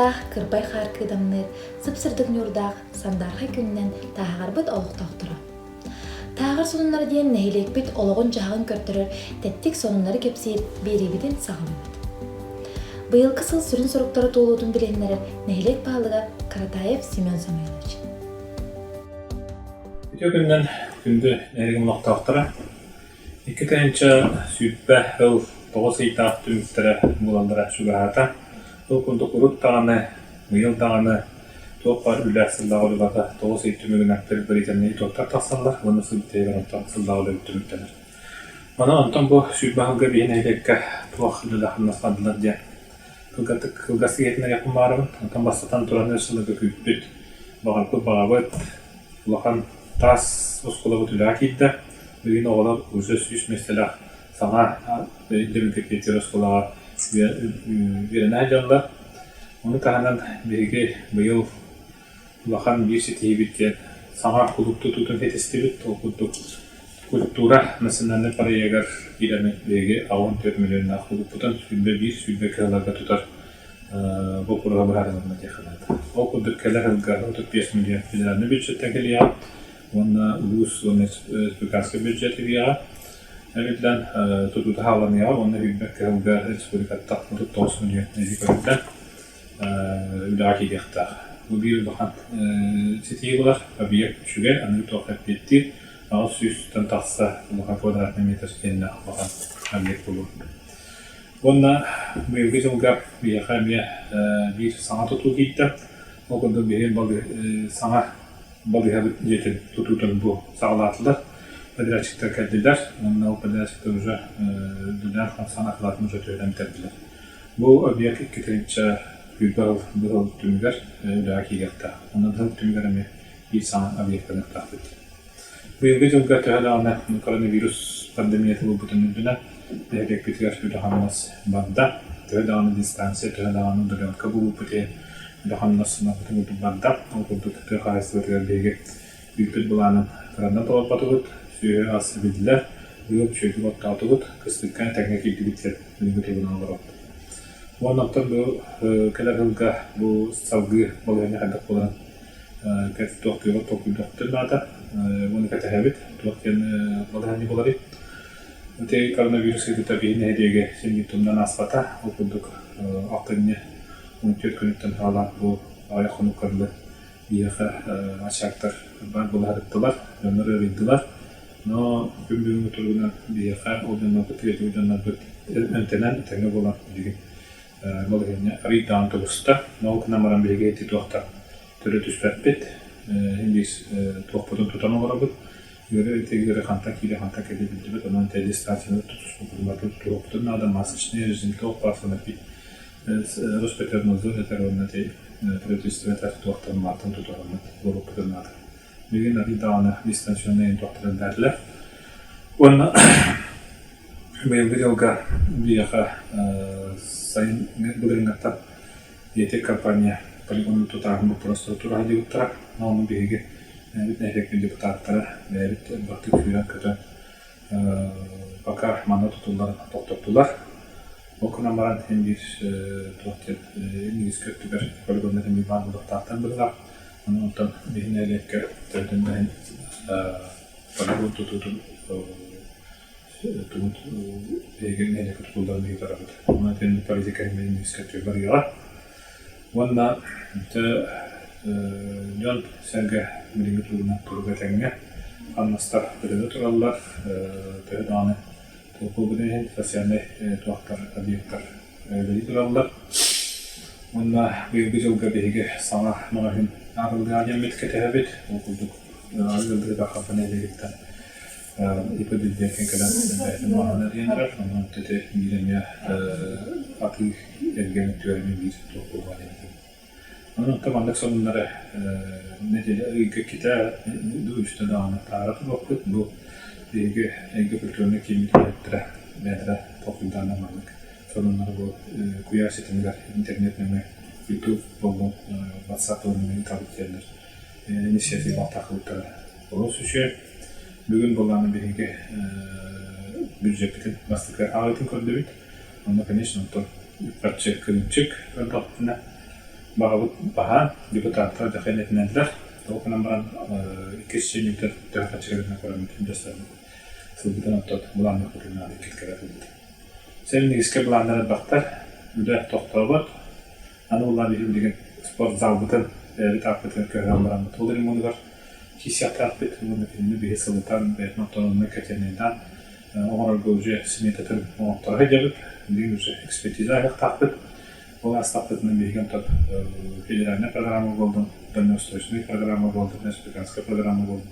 Тах кырбай харкыдамныр, сыпсырдык нюрдах, сандарха күннен тағарбыт олықтақтыра. Тағыр сонунлары дейін нәйлекбет олығын жағын көрттірір, тәттік сонунлары кепсейір беребеден сағымбыт. Быйыл кысыл сүрін сұрықтары толудың біленлері нәйлек бағылыға Каратаев Семен Самойлович. Өте күннен күнді нәйрегім лақтақтыра. Екі тәйінчі сүйіппә ұл тоғыз ейтақ түміктері бұландыра шүгағата. Ол күндік ұрып тағаны, мұйыл тағаны, тоқ бар үләсілдағы олығата тоғыз ет түмігін әктері бір етеміне тоқтар тақсанлар, оны сүлтейген оқтан сылдағы олығы түміктенір. Оны онтан бұл сүйіпбағылға бейін әйлекке туақ үліліғынасқандылар ден. Кылгасы етіне яқын барымын, онтан бастатан тұран өрсілігі күйіппет. Бағалқы бағабыт, ұлақан тас ұсқылығы түлі әкейді. Бүгін оғылар өзі сүйіс меселі саңа демекі кетер ұсқылыға берін әжалдар. Оны тағынан берге бұйыл ұлақан бір сетейі біткен саңа құлыпты тұтын фетесті біт. Ол құлыптық культура мәсінләні пара егер келемі берге 14 миллион құлып бұтын сүлбе бір сүлбе кәларға тұтар бұл құрға бір араларына текіледі. Ол құлдық кәлер ғылғары 35 миллион федеральный бюджеттен келеға. Онна улус республиканский бюджет вига. Әметлән тутута халаныга, онна бибек кәлгә республикатта 9 миллион нәзикәттән үләки гехтар. Бу бир бахан сетиглар объект шугә, аны тоқып бетти. Ал сүстән тақса, бахан квадратный метр кеннә бахан объект булу. Онна быелгы жылга бияха бир саңа туту китте. Окында бир балы саңа Балыгы жетен тұтутын бұл сағалатылар. Подрядчиктер кәдділер. Ол подрядчиктер уже дүләр санақылатын уже төйлемтерділер. Бұл объект 2-трінші бұл түмігер үлі кейгерді. Оның бұл түмігер әме бір сан объекттен ұқтақпет. Бұйылғы жылға төхәлі коронавирус пандемияты бұл бұтын үлдінен бәйгек бітігер үлі қамынас банда. Төхәлі дистанция, төхәлі дұлянка бұл бұты Доханнасына бүтін банда, ол күлдік қағайсыларға бейге үйпет бұланың қырандан тоғат батығыт, сүйе асы беділер, үйіп шөйті батты атығыт, кістіккен тәңе кейді біттер, үлгі тегін алғырапты. Оннақтан бұл кәлер ғылға бұл салғы балығыны қайдақ болған кәті тоқтығыр тоқылдықтыр нада, оны кәті әбет, тоқтен балығыны болары. Өте коронавирус еді табиғын әдеге сенбеттімден асқата, ол күлдік ақтығыне 14 күнеттен алан бұл аяқ құныққарлы ияқы ашақтар бар бұл әріптілер, өмірі рейділер. Но күн-бүгінгі тұрғынан ияқы олдың өтігі өтігіден өтінен тәңі болан деген болғанне рейдан тұғысты. Ол күнамаран берге еті тоқтар түрі түспәтпет. Хендейс тоқпыдың тұтан олар бұд. Үйері өтегері қантақ кейде қантақ әді білді бұд. Онан тәді станцияны тұтыс бұқылмады тұғыптың адам масычный режим тоқ барсына бейт. Роспетернозор етероннати правительствата туақтан мартын тұтағымыд болып бұдырнады. Беген аридағаны дистанционный туақтырын дәрлі. Оны бейілгі жылға бияға сайын бұдырыңғаттап етек компания полигоны тұтағымы просто тұра деп ұттыра. Оның бейге нәйрекпен депутаттары бәйбіт бақты күйрен көті бақа маңна тұтыларын тоқтаптылар. Окна маран хендиш тоқтет ингиз көттүгер полигоннарын bir бар бұдықтақтан бұдыға. Оны онтан бейін әлекке төрден бәйін полигон тұтудың тұмыт бейген әлекке тұтылдарын бейгі тарағыды. Оны тенді политиканың ингиз көттүгер бар еға. Онна жон сәрге білінгі тұлғына тұлға тәңіне қаннастар білігі тұралылар төхедағаны Бұл бұдың социальный туақтар, объекттар өйдері тұралылар. Онына бұйылғы жылға бейге саңа мағағын ағылды адем меткеті әбет. Ол күлдік ағылды бақапын әлегеттен ипөділден кенкелен бәйдің мағын әргендірер. Онын тәте мейреме аты әрген өттіверімен бір тоқ болған еді. Оның тамандық сонынлары нәтелі кете үсті дағаны тағыраты боқпыд. Бұл Бейге әйгі күлтөріне кейметі әттірі бәдірі тоқылданы маңық. Сонынлары бұл құя сетімдер, интернет нөмі, YouTube болу, WhatsApp нөмі табыт келдер. Инициатив алтақылықтары. Бұл сүші бүгін болғаны бейге бюджеттің бастықы ағытын көрді бейт. Онда, конечно, үппәртші күнчік көрдіқтіне бағабыт баға депутаттар дәхел етіненділер. Оқынан баран 2 сенемдер дәхел чегеріне көремін жасады. Сылбытын оттот бұланды құтылына кеткері тұлды. Сәлін негізке бұландары бақтар, үді тоқтауы аны олар деген спорт залбытын, бәйбіт ақпытын көрген баранды толдырым оны бар. Кесияқты ақпыт, оны фильмі бейі сылбытан, бәйбіт ноқтанымны кәтенеден, оңыр көже смететін оңықтарға жабып, деген уже экспертиза айлық тақпыт. Ол астақпытының бейген топ федеральный программа болды, дальнеустройственный программа болды, республиканская программа болды.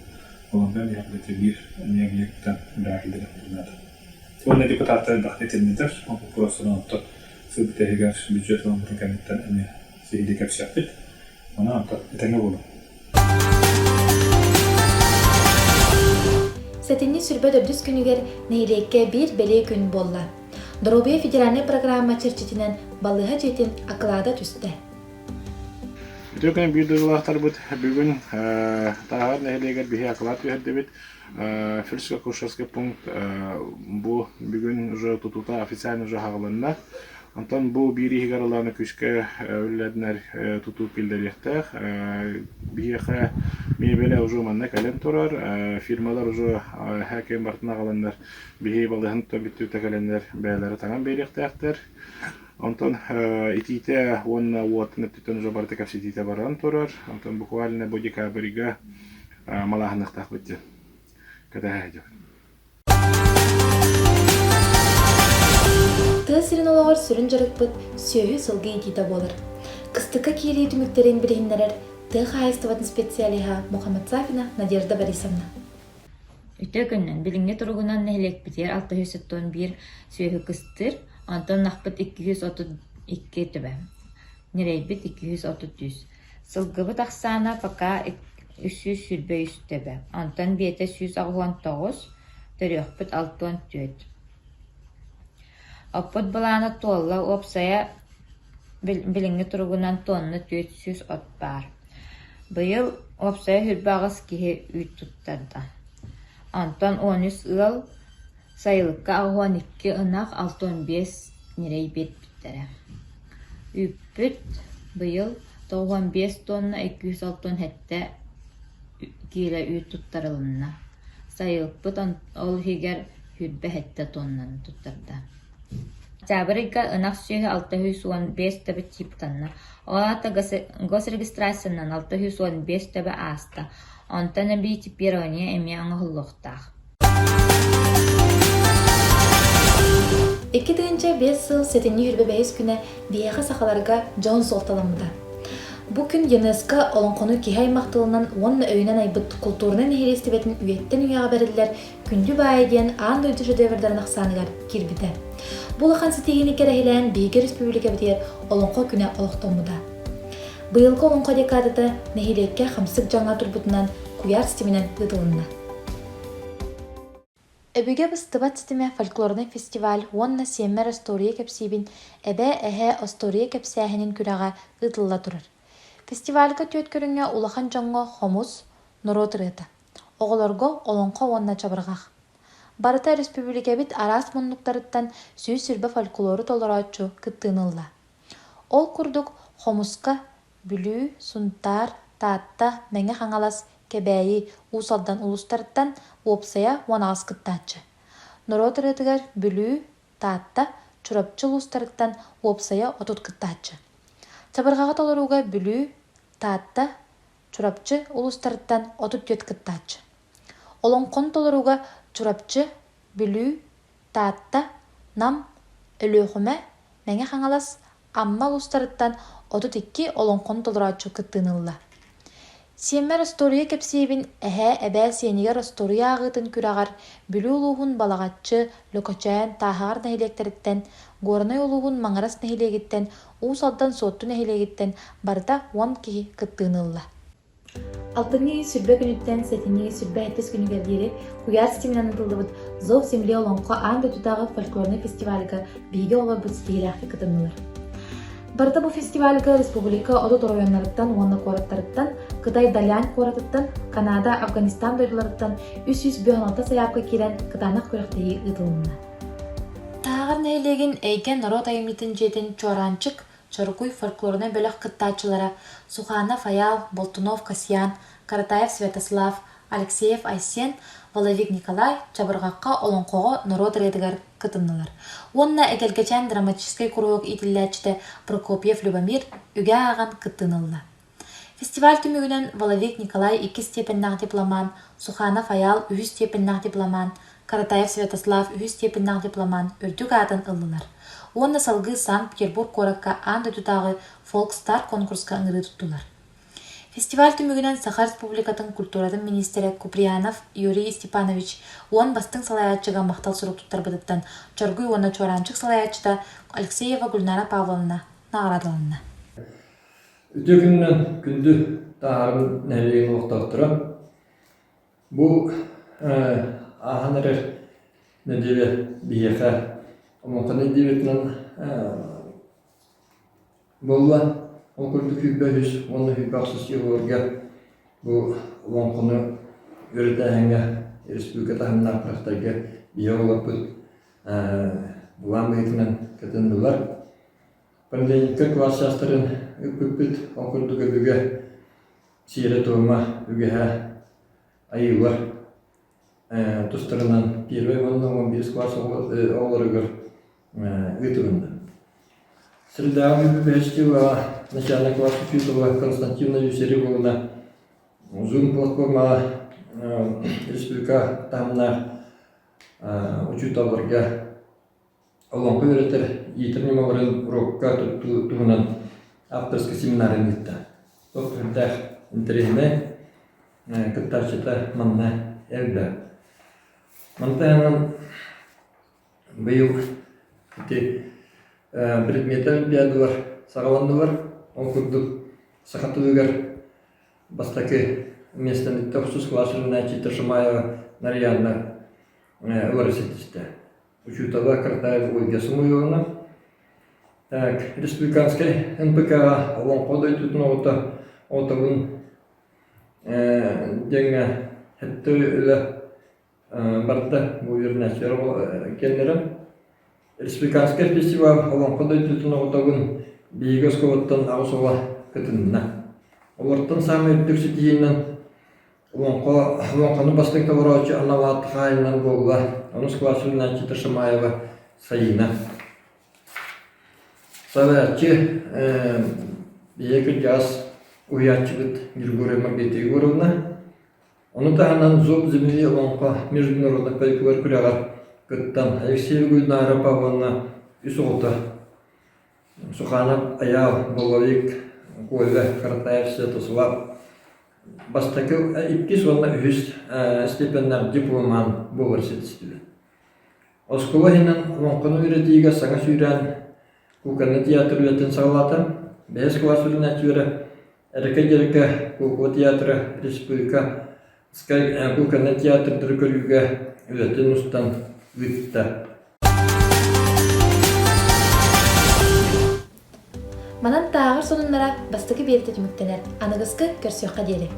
Олардан яғылыты бір неғылықтан үрәкілдері тұрмады. Оны депутаттары бақыт етелмедір, ол құрасынан ұттық сылбыт әйгер бюджет олымдың кәметтен әне сейді кәпсияқпет, оны ұттық етәңі болды. Сәтінні сүрбе дөбдіс күнігер нәйлекке бір бәле күн болла. Доробия федеральный программа чырчетінен балыға жетін ақылада түсті. Өтөкөн бир дылахтар бут бүгүн тагар нәйлегер бихи акылат үһәддебит фельдшерско-акушерский пункт бу бүгүн уже тутута официально уже хагаланна. Антон бу бири хигараланы күшкә үлләднәр туту килдерәктәх бихи мебеле уже манна кален турар фирмалар уже хаким бартына галаннар бихи балыгын төбиттү тәкәләннәр бәяләре таган берәктәхтер. Антон итите он вот на титон уже барты капситите баран турар. Антон буквально бу декабрьгә малахнах тахбитте. Когда хайдо. Тәсирин олагыр сүрін жарықпыт сөйі сылғы итите болыр. Кыстыққа кейлі түміктерін білгендерер тық хайыстыватын специалиха Мухаммад Сафина Надежда Борисовна. Үтөкөннән билиңне тургунан нәһлек битер 601 сөйі кыстыр. Антон нахпыт 232 төбә. Нерейбит 230. Сылгыбыт ақсана пока 300 сүрбе үстебе. Антон бете 199, төрөкпүт 64. Оппыт баланы толла опсая билиңне тургунан тонны 400 от бар. Быйыл опсая хүрбагыс кихе үйт туттарда. Антон 13 ыл sayılıkka 12 ınaq 65 nirey bet bittire. Üppüt bıyıl 95 tonna 206 hette kile üt tuttarılınna. Sayılıkpıt ol higer hübbe hette tonnan tuttarda. Çabırıqqa ınaq süyü 615 tabi çiptanna. Olata gos registrasyonnan 615 tabi asta. Ontana bir tipironiya emi anahulluqtaq. 2005 yıl Setenli Yürbe güne biyağı sakalarga John Soltalamıda. Bu gün UNESCO olankonu kihay maqtılından onun öyünen aybıt kulturunun ehlistibetini üyetten üyağa verildiler kündü bayi diyen an döydü şödeverlerin aksanıgar kirbide. Bu lakan sitegini kerehilen Beyge Respublika bitiyer olanko güne olaqtamıda. Bu yılgı olanko dekadada nehilekке hamsık жаңа turbutundan kuyar sisteminen gıdılınna. Öbüge bıstıbat sisteme folklorna festival Wonna Semmer Astoriya Kepsibin ebe ehe Astoriya Kepsahinin kürağa gıdılla durur. Festivalga töt körünge ulakan жаңа Homus Norotırıda. Oğularga olanqa Wonna çabırgaq. Barıta Respublika bit aras munduklarıttan süy sürbe folkloru tolaraçu kıttığınılla. Ol kurduk Homuska bülü, suntar, taatta, menge hangalas, kebeyi usaldan ulustarıttan opsaya wanağız kıttaçı. Norotırıdıgar bülü, taatta, çurapçı ulustarıttan opsaya otut kıttaçı. Çabırgağı tolaruga bülü, taatta, çurapçı ulustarıttan otut göt kıttaçı. Olonkon tolaruga çurapçı, bülü, taatta, nam, ölüğüme, menge hangalas, amma ulustarıttan 32 olonkon tolaraçı kıttığınılla. Semmer Astoriya Kepsibin ehe ebe seniger Astoriya ağıtın kürağar bülü uluğun balağatçı, lokaçayan tahar nehilekteritten, gornay uluğun mağaras nehilegitten, usaldan sottu nehilegitten barda 10 kihi kıttığınılla. 6. sürbe günütten 7. sürbe ettes günü geldiğeri kuyar sisteminden atıldıbıt zov semli olonqa andı tudağı folklorna festivaliga bilgi olabıt stihilahı kıtınılır. Barda bu festivalga Respublika Odu rayonlarından, Wonna koratlarından, Kıday Dalyan koratından, Kanada, Afganistan doydularından 316 sayapka kiren kıdanak körüktegi ıdılımına. Tağır neylegin eygen narot ayımlitten jetin çorançık, Чарукуй фольклорный бөлөх кыттаачылара Суханов Аял, Болтунов Касьян, Каратаев Святослав, Алексеев Айсен, Воловик Николай чабыргакка олонкого народ редигар кытыннылар. Онна эгелгечен драматический круг итиллячте Прокопьев Любомир үгэ аган кытынылла. Фестиваль түмүгүнөн Воловик Николай 2 степеннах дипломан, Суханов Аял 3 степеннах дипломан, Каратаев Святослав 3 степеннах дипломан үрдүк атын ыллылар. Онна салгы Санкт-Петербург коракка ан өтүтагы Фолкстар конкурска ыңыры туттулар. Фестиваль түмүгүнөн Саха Республикатын культуратын министри Куприянов Юрий Степанович он бастың салаячыга мактал сурук туттар быдыттан Чоргуй оны чоранчык салаячыда Алексеева Гульнара Павловна наградаланна. Өтө күннен күндү таарым нәлеген оқтақтыра. Бұл ағанырыр нәдеве бейеқа омоқаны дебетінен болла. Ол күрді күббәхіс, оны хүббақсыз елорға бұл оңқыны өрді әңге республиката хамна қырақтарға бие олап бұд бұлан бәйтінен кәтін бұлар. Пандемия класс жастарын үппүт окурду көбүгө сире тома үгөһө айылар тустарынан 1-11 класс олоргор үтүгүндө. Среда университета начальный класс Фитова Константина Юсеревна Zoom платформа республика тамна учуталарга Олонқы өретер етернем оларын урокка туғынан авторский семинарын етті. Тоқтырдақ интересіне кіттаршыта манна әрді. Мантайынан бұйыл предмет олимпиадалар сағаландылар. Он күрдік сақатылығар бастақы местен топсыз классырына Читашымаева Нарьяна университетті. Учутова Картаева Ольга Самуиловна. Так, республиканской НПК Олонқодай тұтын отағын денге хетті үлі барды бұл ернәсері кендері. Республиканский фестиваль Олонқодай тұтын отағын бейгі сковаттан ауысуға күтінна. Олардың самы өттіксі дейінен Олонқаны бастың таварачы анаваты қайынан болуға. Оның скласына Читашымаева Саина. Савачы бейгі жас уячыбыт Григория Маргарита Егоровна. Оны тағынан зоб земле Олонқа международных коллективар күрәғар күттан Алексеева Гульнара Павловна Исолта. Суханов Аял Воловик Кольга Каратаев Святослав. Бастакыл 2 степеннар дипломан болар сетістілі. Осколахинан Олонқыны үйретіге саңа сүйрен Куканы театр үйетін сағалаты. 5 класс үрін әтері әріке-деріке Кукы театры республика Куканы театрдыр көріге үйетін ұстан үйтті. Манан тағыр сонунлара бастығы берді түміктенер, анығызғы көрсеуқа делі.